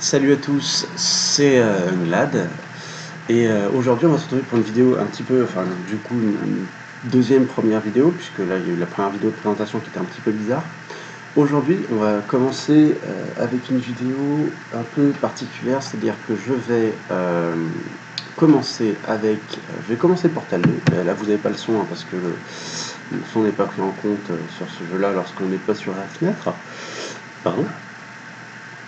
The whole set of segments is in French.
Salut à tous, c'est Glad et aujourd'hui on va se retrouver pour une vidéo un petit peu, enfin du coup une première vidéo, puisque là il y a eu la première vidéo de présentation qui était un petit peu bizarre. Aujourd'hui on va commencer avec une vidéo un peu particulière, c'est-à-dire que je vais commencer avec, je vais commencer Portal 2, là vous n'avez pas le son parce que le son n'est pas pris en compte sur ce jeu là lorsqu'on n'est pas sur la fenêtre, pardon.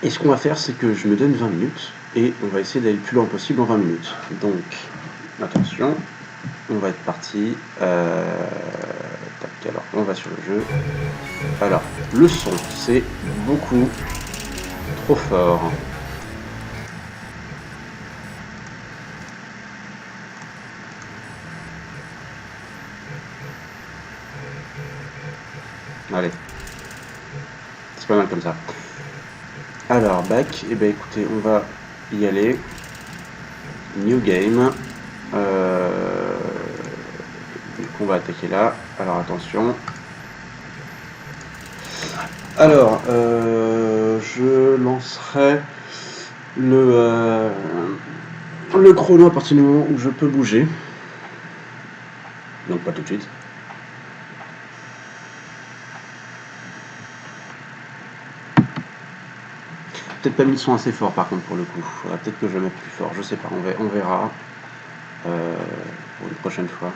Et ce qu'on va faire, c'est que je me donne 20 minutes et on va essayer d'aller le plus loin possible en 20 minutes. Donc, attention, on va être parti. Tac, alors, on va sur le jeu. Alors, le son, c'est beaucoup trop fort. Allez, c'est pas mal comme ça. Alors, back, et ben écoutez, on va y aller. New game. Donc on va attaquer là. Alors attention. Alors, je lancerai le chrono à partir du moment où je peux bouger. Donc pas tout de suite. Peut-être pas mis le son assez fort par contre pour le coup. Faudra peut-être que je le mette plus fort. Je sais pas, on verra pour une prochaine fois.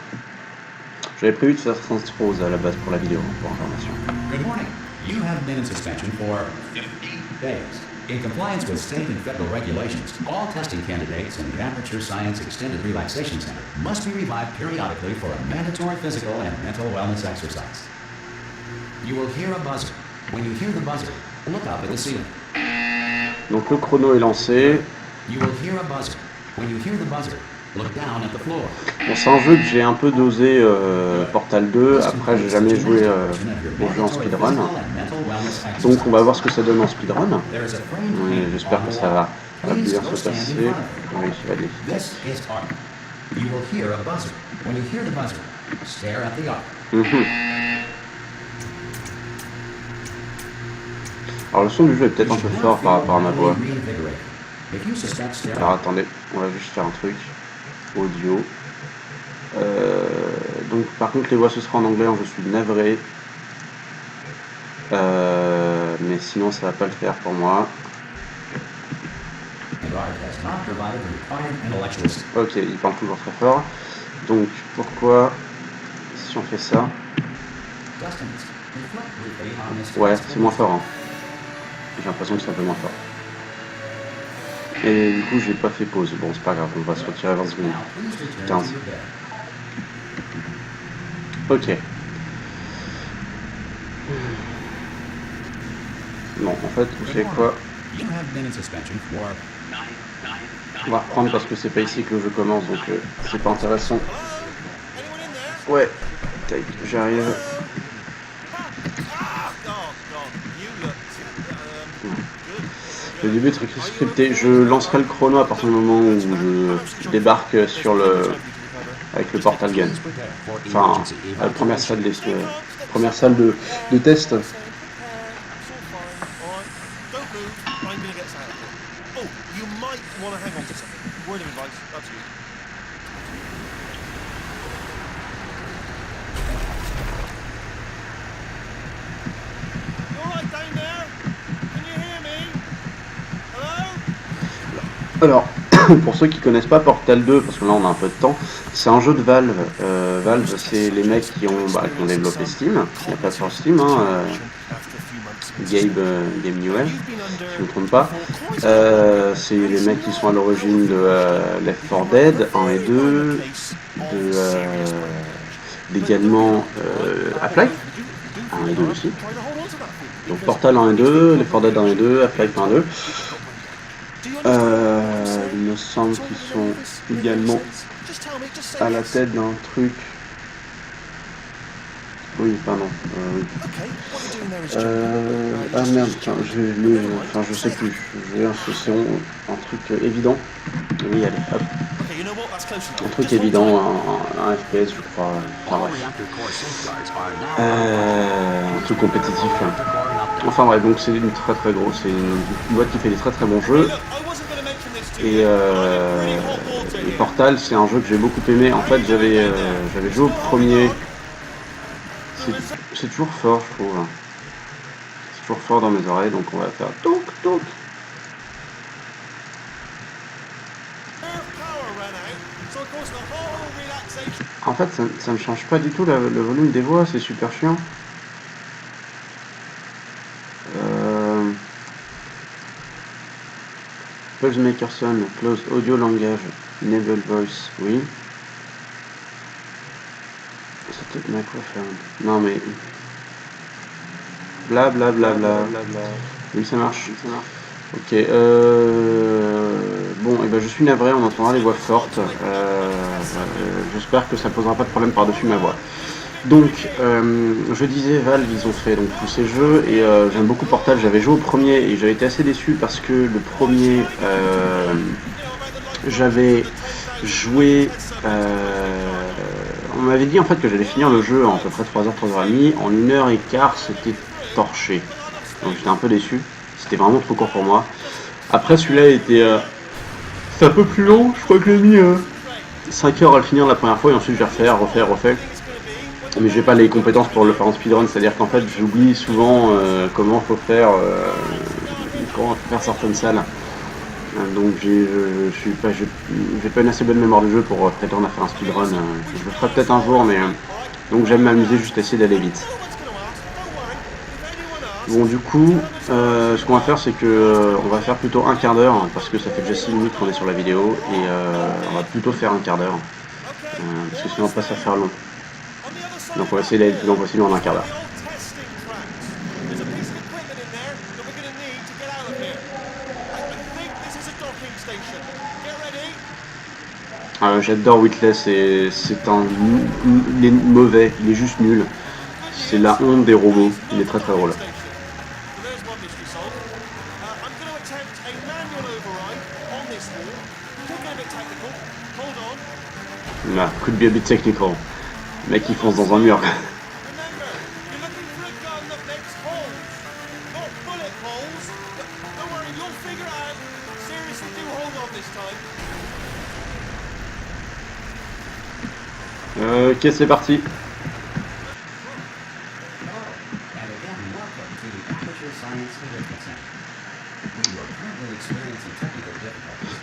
J'avais prévu de faire transpose à la base pour la vidéo, pour information. Good morning. You have been in suspension for 50 days. In compliance with state and federal regulations, all testing candidates in the Aperture Science Extended Relaxation Center must be revived periodically for a mandatory physical and mental wellness exercise. You will hear a buzzer. When you hear the buzzer, look up at the ceiling. Donc le chrono est lancé. You will hear a buzzer. When you hear the buzzer, look down at the floor. Bon, c'est un jeu que j'ai un peu dosé Portal 2. Après, j'ai jamais joué au jeu en speedrun. Donc on va voir ce que ça donne en speedrun. J'espère que ça va bien se passer. Oui, ça va aller efficace. Alors le son du jeu est peut-être un peu fort par rapport à ma voix. Alors attendez, on va juste faire un truc. Audio. Donc par contre les voix ce sera en anglais, je suis navré. Mais sinon ça va pas le faire pour moi. Ok, il parle toujours très fort. Donc pourquoi si on fait ça? Ouais, c'est moins fort. Hein. J'ai l'impression que c'est un peu moins fort. Et du coup j'ai pas fait pause. Bon c'est pas grave, on va se retirer à 20 secondes. 15. Ok. Non, en fait, vous savez quoi? On va reprendre parce que c'est pas ici que le jeu commence, donc c'est pas intéressant. Ouais, tac, j'arrive. Le début est très scripté. Je lancerai le chrono à partir du moment où je débarque sur avec le Portal Gun. Enfin, la première salle de test. Alors, pour ceux qui connaissent pas Portal 2, parce que là on a un peu de temps, c'est un jeu de Valve. Valve, c'est les mecs qui ont développé Steam. Il n'y a pas sur Steam, hein, Game Newell, si je ne me trompe pas. C'est les mecs qui sont à l'origine de Left 4 Dead 1 et 2, également Half-Life 1 et 2 aussi. Donc Portal 1 et 2, Left 4 Dead 1 et 2, Half-Life 1 et 2. Il me semble qu'ils sont également à la tête d'un truc. Oui, pardon. Oui. Ah merde, je sais plus. C'est un truc évident. Oui, allez, hop. Un truc évident, un FPS je crois, enfin bref. Un truc compétitif. Enfin bref, donc c'est une très très grosse, c'est une boîte qui fait des très très bons jeux. Et Portal, c'est un jeu que j'ai beaucoup aimé. En fait, j'avais joué au premier. C'est toujours fort, je trouve. C'est toujours fort dans mes oreilles, donc on va faire toc toc. En fait, ça ne change pas du tout le volume des voix, c'est super chiant. Pulse Maker Son, Close Audio Langage, Enable Voice, oui. C'est peut-être Microphone. Non mais... Bla bla bla bla. Oui, ça marche. Ok, bon, et ben je suis navré, on entendra les voix fortes. J'espère que ça posera pas de problème par-dessus ma voix. Donc, je disais, Valve, ils ont fait donc, tous ces jeux, et j'aime beaucoup Portal. J'avais joué au premier, et j'avais été assez déçu parce que le premier, j'avais joué... on m'avait dit en fait que j'allais finir le jeu en à peu près 3h, 3h30. En 1h15, c'était torché. Donc j'étais un peu déçu. C'était vraiment trop court pour moi. Après, celui-là était... c'est un peu plus long. Je crois que j'ai mis 5 heures à le finir la première fois, et ensuite je vais refait. Mais j'ai pas les compétences pour le faire en speedrun, c'est-à-dire qu'en fait j'oublie souvent comment faut faire certaines salles. Donc j'ai pas une assez bonne mémoire de jeu pour prétendre à faire un speedrun. Je le ferai peut-être un jour, mais donc j'aime m'amuser juste à essayer d'aller vite. Bon, du coup, ce qu'on va faire, c'est que on va faire plutôt un quart d'heure, parce que ça fait déjà 6 minutes qu'on est sur la vidéo, et on va plutôt faire un quart d'heure, parce que sinon après ça va faire long. Donc on va essayer d'aller le plus long possible en un quart d'heure. J'adore Witless, c'est il est mauvais, il est juste nul. C'est la honte des robots, il est très très drôle. Là, could be a bit technical. Le mec il fonce dans un mur. Ok, c'est parti.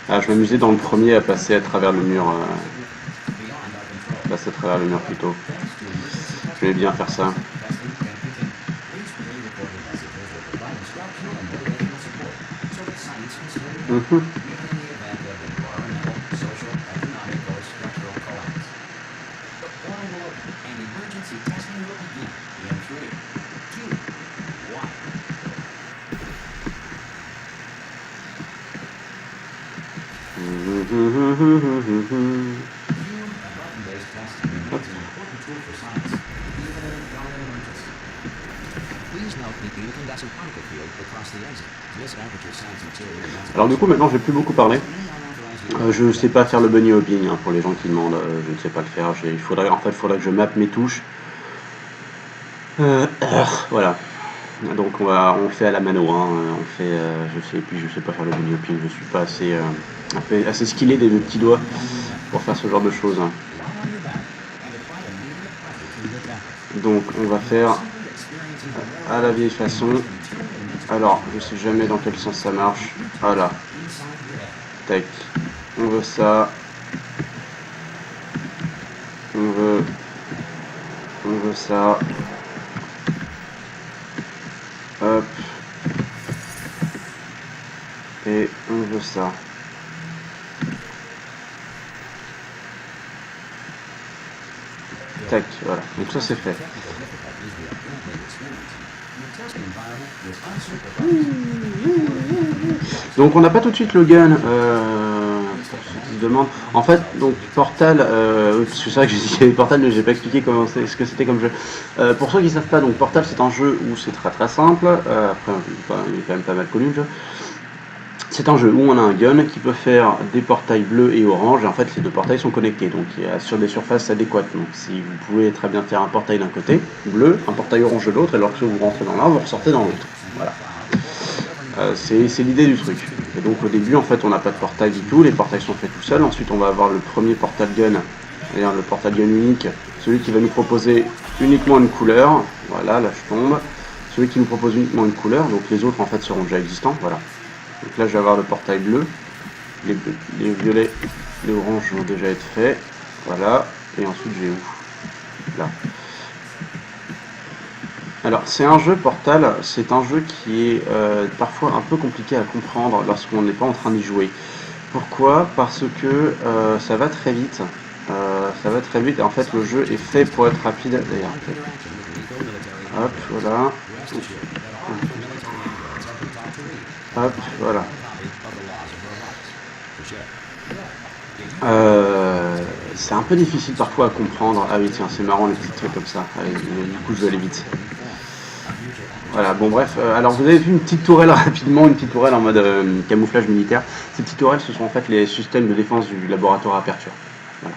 Ah, je m'amusais dans le premier à passer à travers le mur. Passer à travers le mur plutôt. Je vais bien faire ça. Alors du coup maintenant je vais plus beaucoup parler. Je ne sais pas faire le bunny hopping pour les gens qui demandent, je ne sais pas le faire. Il faudrait que je mappe mes touches. Voilà. Donc on le fait à la mano, hein. Je sais pas faire le bunny hopping, je suis pas assez skillé des deux petits doigts pour faire ce genre de choses. Hein. Donc on va faire à la vieille façon. Alors je sais jamais dans quel sens ça marche. Voilà. Tac. On veut ça. On veut ça. Hop. Et on veut ça. Tac, voilà. Donc ça c'est fait. Donc on n'a pas tout de suite le gun. Demande. En fait, donc Portal, parce que c'est vrai que j'ai dit qu'il y avait Portal, mais j'ai pas expliqué ce que c'était comme jeu. Pour ceux qui savent pas, donc Portal c'est un jeu où c'est très très simple. Après, il est quand même pas mal connu le jeu. C'est un jeu où on a un gun qui peut faire des portails bleus et orange, et en fait les deux portails sont connectés, donc il y a sur des surfaces adéquates. Donc si vous pouvez très bien faire un portail d'un côté, bleu, un portail orange de l'autre, et lorsque vous rentrez dans l'un, vous ressortez dans l'autre. Voilà. C'est l'idée du truc. Et donc au début en fait on n'a pas de portail du tout, les portails sont faits tout seuls, ensuite on va avoir le premier portal gun, c'est-à-dire le portal gun unique, celui qui va nous proposer uniquement une couleur, voilà là je tombe, celui qui nous propose uniquement une couleur, donc les autres en fait seront déjà existants, voilà. Donc là je vais avoir le portail bleu, les violets, les oranges vont déjà être faits, voilà, et ensuite j'ai où? Là. Alors c'est un jeu Portal, c'est un jeu qui est parfois un peu compliqué à comprendre lorsqu'on n'est pas en train d'y jouer. Pourquoi? Parce que ça va très vite. Et en fait le jeu est fait pour être rapide. D'ailleurs, hop, voilà. Hop, voilà. C'est un peu difficile parfois à comprendre. Ah oui tiens, c'est marrant les petits trucs comme ça. Allez, du coup je vais aller vite. Voilà, bon bref, alors vous avez vu une petite tourelle rapidement, une petite tourelle en mode camouflage militaire. Ces petites tourelles, ce sont en fait les systèmes de défense du laboratoire Aperture. Voilà.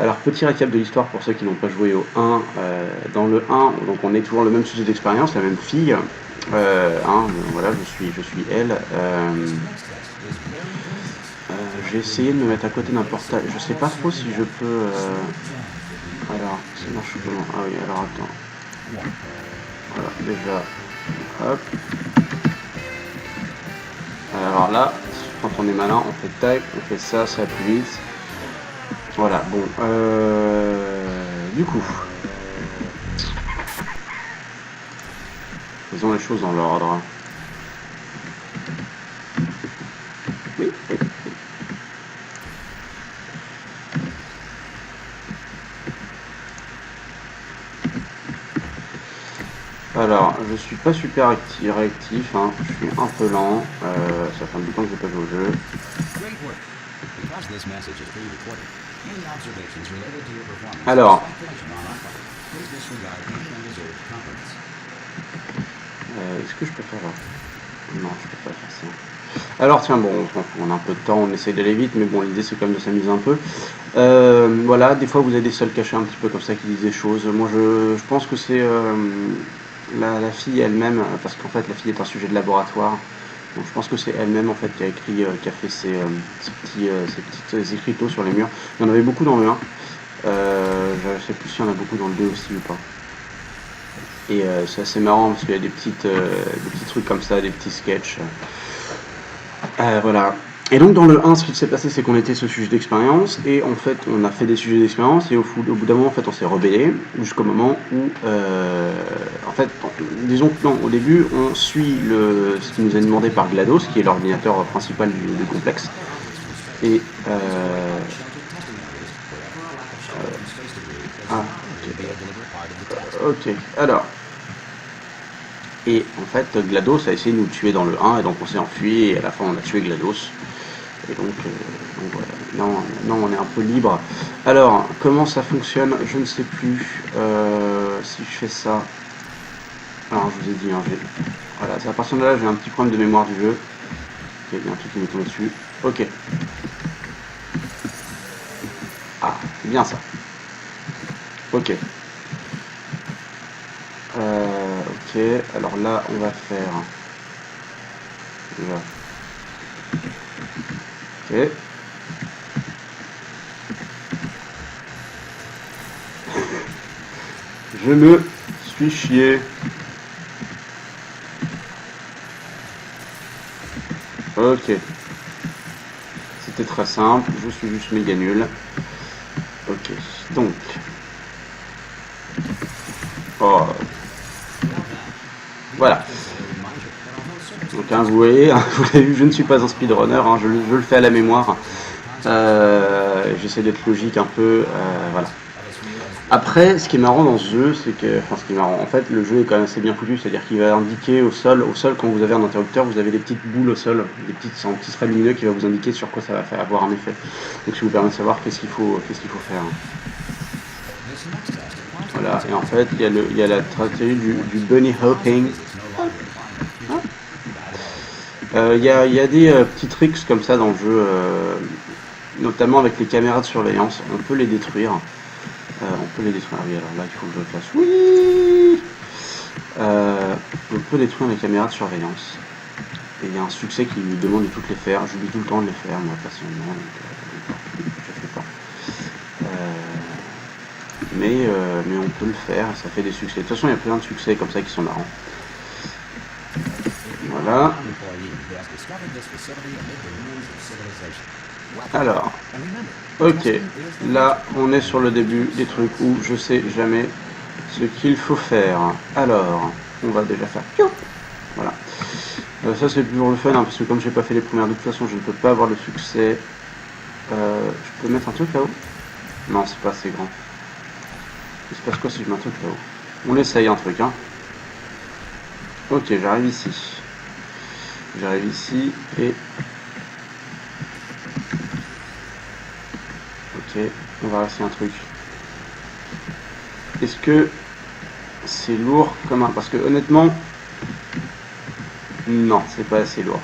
Alors petit récap de l'histoire pour ceux qui n'ont pas joué au 1. Dans le 1, donc on est toujours le même sujet d'expérience, la même fille. Voilà, je suis elle. J'ai essayé de me mettre à côté d'un portail. Je sais pas trop si je peux. Alors, ça marche comment? Ah oui, alors attends. Voilà, déjà, hop. Alors là, quand on est malin, on fait tac, on fait ça, ça va plus vite. Voilà, bon, du coup, faisons les choses dans l'ordre. Oui. Alors, je suis pas super réactif, hein. Je suis un peu lent, ça fait un bout de temps que j'ai pas joué au jeu. Alors, est-ce que je peux faire là? Non, je peux pas faire ça. Alors tiens, bon, on a un peu de temps, on essaye d'aller vite, mais bon, l'idée c'est quand même de s'amuser un peu. Voilà, des fois vous avez des sols cachés un petit peu comme ça qui disent des choses. Moi je pense que c'est la fille elle-même, parce qu'en fait la fille est un sujet de laboratoire. Donc je pense que c'est elle-même en fait qui a écrit, qui a fait ces petites écriteaux sur les murs. Il y en avait beaucoup dans le 1. Je sais plus s'il y en a beaucoup dans le 2 aussi ou pas. Et c'est assez marrant parce qu'il y a des petits trucs comme ça, des petits sketchs. Voilà. Et donc dans le 1, ce qui s'est passé, c'est qu'on était ce sujet d'expérience, et en fait on a fait des sujets d'expérience, et au bout d'un moment en fait on s'est rebellé, jusqu'au moment où en fait, disons que non, au début on suit ce qui nous est demandé par GLaDOS, qui est l'ordinateur principal du complexe. Et ok, alors. Et en fait, GLaDOS a essayé de nous tuer dans le 1, et donc on s'est enfui, et à la fin on a tué GLaDOS. Et donc voilà, non, on est un peu libre. Alors, comment ça fonctionne? Je ne sais plus. Si je fais ça... Alors, je vous ai dit, hein, voilà, à partir de là, j'ai un petit problème de mémoire du jeu. Il y a un truc qui m'est tombé dessus. Ok. Ah, c'est bien ça. Ok. Ok, alors là, on va faire... Déjà. Ok. Je me suis chié. Ok. C'était très simple, je suis juste méga nul. Ok, donc... Oh. Voilà. Donc hein, vous voyez, vous l'avez vu, je ne suis pas un speedrunner, hein, je le fais à la mémoire. J'essaie d'être logique un peu, voilà. Après, ce qui est marrant dans ce jeu, c'est que, enfin ce qui est marrant, en fait le jeu est quand même assez bien foutu, c'est-à-dire qu'il va indiquer au sol quand vous avez un interrupteur, vous avez des petites boules au sol, des petits traits lumineux qui va vous indiquer sur quoi ça va faire avoir un effet. Donc ça vous permet de savoir qu'est-ce qu'il faut faire. Voilà, et en fait il y a la stratégie du bunny hopping. y a des petits tricks comme ça dans le jeu, notamment avec les caméras de surveillance. On peut les détruire. On peut les détruire. Oui, alors là, il faut que je le fasse. Oui. On peut détruire les caméras de surveillance. Et il y a un succès qui nous demande de toutes les faire. J'oublie tout le temps de les faire, moi, personnellement. Donc, je fais pas. Mais on peut le faire, ça fait des succès. De toute façon, il y a plein de succès comme ça qui sont marrants. Voilà. Alors, ok, là on est sur le début des trucs où je sais jamais ce qu'il faut faire. Alors, on va déjà faire. Voilà. Ça c'est toujours le fun, hein, parce que comme j'ai pas fait les premières, de toute façon je ne peux pas avoir le succès. Je peux mettre un truc là-haut? Non, c'est pas assez grand. Il se passe quoi si je mets un truc là-haut? On essaye un truc, hein. Ok, j'arrive ici. J'arrive ici et... Ok, on va essayer un truc. Est-ce que c'est lourd comme un... Parce que honnêtement... Non, c'est pas assez lourd.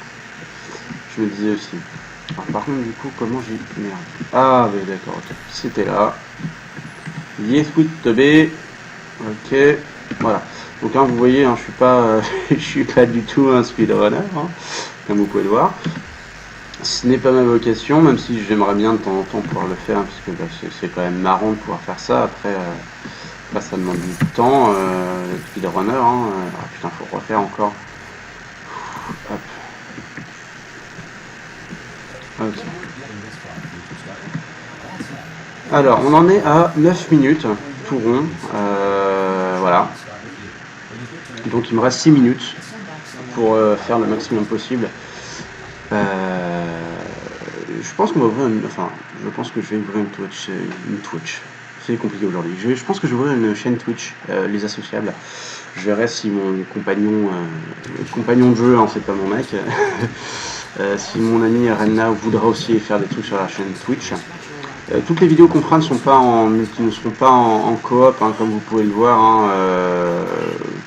Je me disais aussi. Alors, par contre, du coup, comment j'ai... Merde. Ah, mais d'accord, ok. C'était là. Yes, with the B. Ok, voilà. Donc hein, vous voyez, hein, je suis pas du tout un speedrunner, hein, comme vous pouvez le voir. Ce n'est pas ma vocation, même si j'aimerais bien de temps en temps pouvoir le faire, hein, parce que bah, c'est quand même marrant de pouvoir faire ça. Après, bah, ça demande du temps, speedrunner. Hein, ah, putain, faut refaire encore. Hop. Ok. Alors, on en est à 9 minutes, tout rond. Voilà. Donc il me reste 6 minutes pour faire le maximum possible. Je pense qu'on va ouvrir je pense que je vais ouvrir une Twitch. C'est compliqué aujourd'hui. Je pense que je vais ouvrir une chaîne Twitch, les associables. Je verrai si mon compagnon de jeu, hein, c'est pas mon mec, si mon ami Renna voudra aussi faire des trucs sur la chaîne Twitch. Toutes les vidéos qu'on fera ne seront pas en coop, hein, comme vous pouvez le voir. Hein,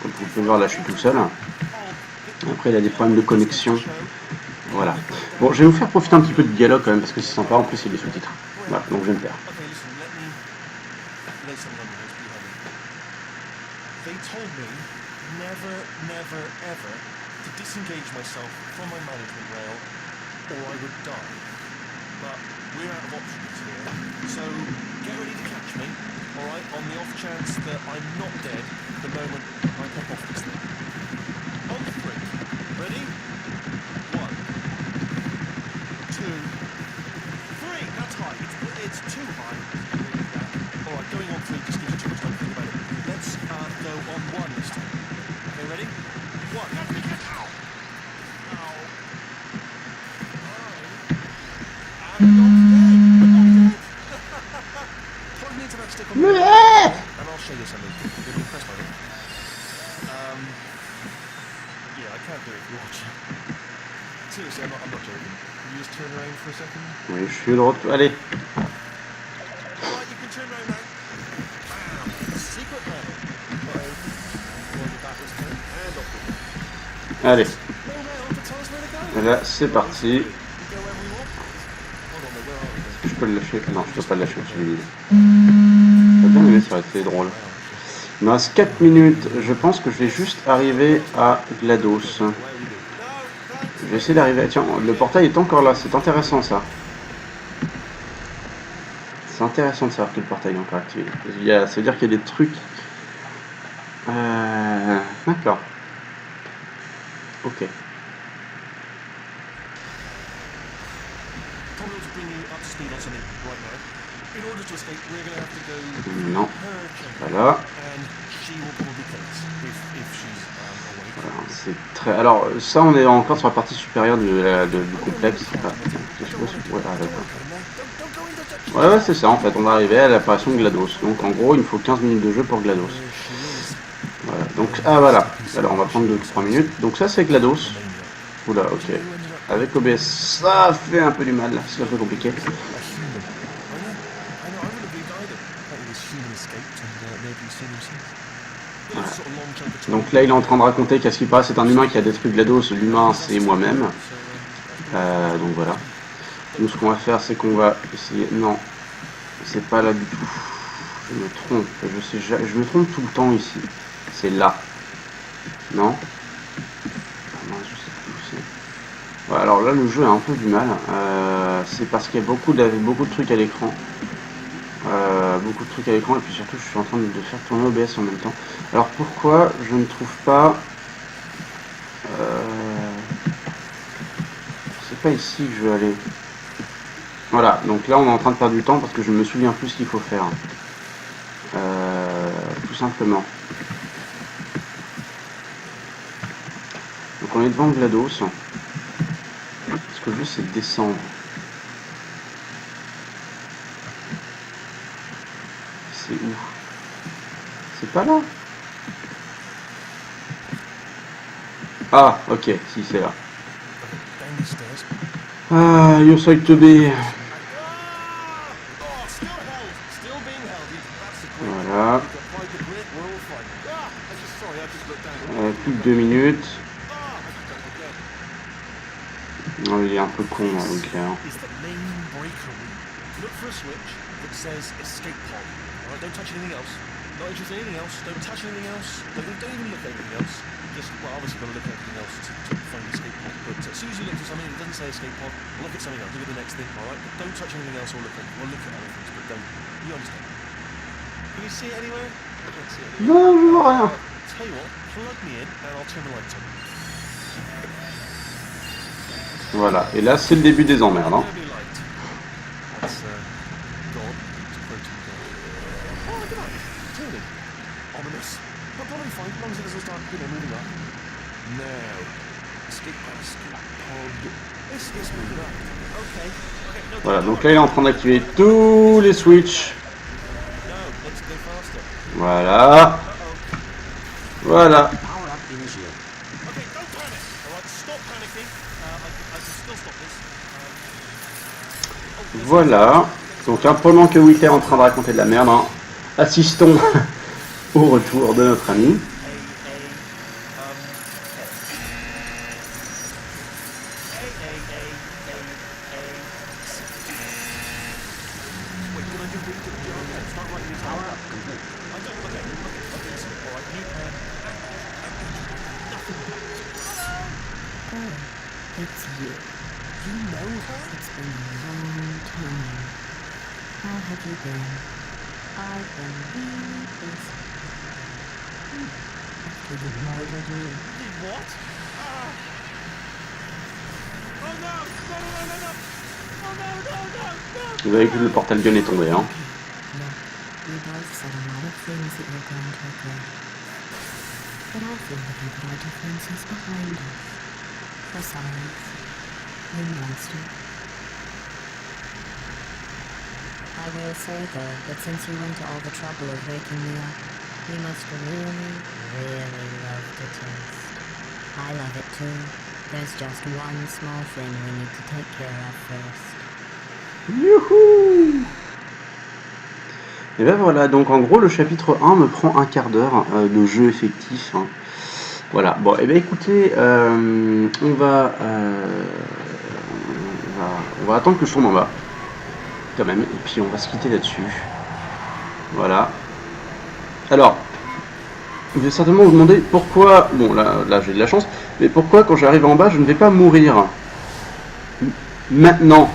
comme vous pouvez le voir, là je suis tout seul. Après il a des problèmes de connexion. Voilà. Bon, je vais vous faire profiter un petit peu de dialogue quand même parce que c'est sympa. En plus il y a des sous-titres. Voilà, donc je vais me faire. But we're out of options here, so get ready to catch me, alright, on the off chance that I'm not dead the moment I pop off this thing. On 3. Ready? 1, 2, 3. That's high. It's too high. Alright, going on 3 just gives you too much time to think about it. Let's go on 1 this time. Okay, ready? 1. Ow! Ow. I'm not dead. Put me into that stick on the and I'll show you something. You'll be impressed by it. Yeah, I can't do it if you watch. Seriously, I'm not joking. Can you just turn around for a second? Oui, je suis de retour. Allez. Alright, you can turn around now. Bam! Secret level. Allez. Là, c'est parti. Je peux le lâcher? Non, je peux pas le lâcher, je l'ai dit. J'ai bien aimé, ça aurait été drôle. Il me reste 4 minutes. Je pense que je vais juste arriver à GLaDOS. Je vais essayer d'arriver. Tiens, le portail est encore là. C'est intéressant ça. C'est intéressant de savoir que le portail est encore activé. Ça veut dire qu'il y a des trucs. D'accord. Ok. Non. Voilà. Voilà, c'est très. Alors ça, on est encore sur la partie supérieure du complexe. Ouais, c'est ça en fait. On va arriver à l'apparition de GLaDOS. Donc en gros, il me faut 15 minutes de jeu pour GLaDOS. Voilà. Donc voilà. Alors on va prendre 2-3 minutes. Donc ça c'est GLaDOS. Oula, ok. Avec OBS, ça fait un peu du mal. C'est un peu compliqué. Voilà. Donc là il est en train de raconter qu'à ce qui passe c'est un humain qui a détruit GLaDOS, l'humain c'est moi-même. Donc voilà. Nous, ce qu'on va faire, c'est qu'on va essayer... Non, c'est pas là du tout. Je me trompe. Je me trompe tout le temps ici. C'est là. Non? Ah non, je sais plus où c'est. Ouais, alors là, le jeu a un peu du mal. C'est parce qu'il y a beaucoup de trucs à l'écran. Beaucoup de trucs à l'écran. Et puis surtout, je suis en train de faire tourner OBS en même temps. Alors pourquoi je ne trouve pas... c'est pas ici que je veux aller. Voilà, donc là on est en train de perdre du temps parce que je me souviens plus ce qu'il faut faire. Tout simplement. Donc on est devant GLaDOS. Ce que je veux, c'est descendre. C'est où? C'est pas là? Ah, ok, si, c'est là. Down these stairs. Ah, you're so to be. Oh, still held. Still being held. That's the grip. Voilà. You've applied the grip, we're all fine. I'm just sorry, I just looked down. Plus que 2 minutes. I just don't again. Non, il est un peu con, là, ok. Hein. Is the main breaker room. Look for a switch that says escape pod. Alright, don't touch anything else. Not interested in anything else. Don't touch anything else. Don't even look at anything else. Just, well, obviously got to look at everything else to find the escape pod. But as soon as you look for something that doesn't say escape pod, look at something else. Look at the next thing, alright? But don't touch anything else or look at other things, but don't. You understand? Can you see it anywhere? I can't see it anywhere. Non, je vois rien. Tell you what, plug me in and I'll turn the lights on. Voilà, et là c'est le début des emmerdes. Hein. Derby light. That's God. It's protein God. Oh, look at that. Turning. Ominous. But probably fine, as long as it doesn't start, moving up. Now. Escape pod. This is moving up. Okay. No, Voilà, donc là il est en train d'activer tous les switches. no, let's go faster. Voilà. Voilà. Power up initiated. Okay, don't panic. Alright, stop panicking. I can still stop this. Voilà. Donc pendant que Witter est en train de raconter de la merde, hein, assistons au retour de notre ami. Power up complete. Oh, it's you. You know her? It's been a long time. How have you been? I've been really busy. After you murdered me. Did what? Oh no! No! Oh no! Vous avez vu, le portal gun est tombé. Hein. Look, we both said a lot of things that were going to regret. But I feel we can put our differences behind us. Besides, you monster. I will say though that since you went to all the trouble of waking me up, you must really, really love to taste. I love it too. There's just one small thing we need to take care of first. Youhou! Et ben voilà, donc en gros le chapitre 1 me prend un quart d'heure de jeu effectif. Hein. Voilà, bon, et ben écoutez, on va attendre que je tombe en bas, quand même, et puis on va se quitter là-dessus. Voilà. Alors, vous allez certainement vous demander pourquoi, bon là j'ai de la chance, mais pourquoi quand j'arrive en bas je ne vais pas mourir maintenant.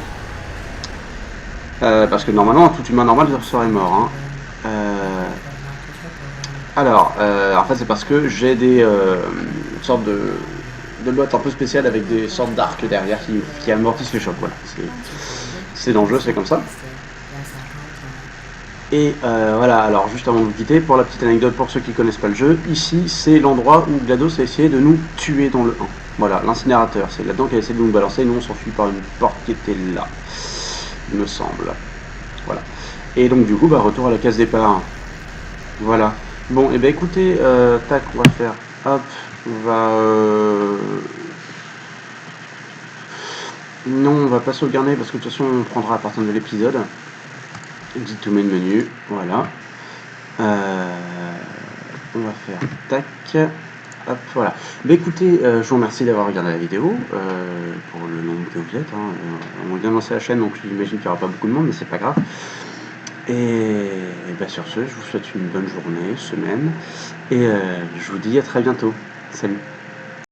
Parce que normalement, tout humain normal serait mort. Hein. Alors, en fait, c'est parce que j'ai des sortes de boîtes un peu spéciales avec des sortes d'arcs derrière qui amortissent les chocs. Voilà, c'est dans le jeu, c'est comme ça. Et voilà, alors juste avant de vous quitter, pour la petite anecdote, pour ceux qui connaissent pas le jeu, ici c'est l'endroit où GLaDOS a essayé de nous tuer dans le 1. Voilà, l'incinérateur, c'est là-dedans qu'elle a essayé de nous balancer, nous on s'enfuit par une porte qui était là. Il me semble. Voilà. Et donc du coup, bah, retour à la case départ. Voilà. Bon, et ben écoutez, tac, on va faire. Hop, on va. Non, on va pas sauvegarder parce que de toute façon, on prendra à partir de l'épisode. Exit to main menu. Voilà. On va faire tac. Hop, voilà. Bah écoutez, je vous remercie d'avoir regardé la vidéo, pour le nombre que vous êtes, hein. On vient de lancer la chaîne, donc j'imagine qu'il n'y aura pas beaucoup de monde, mais c'est pas grave. Et bah sur ce, je vous souhaite une bonne journée, semaine, et je vous dis à très bientôt. Salut.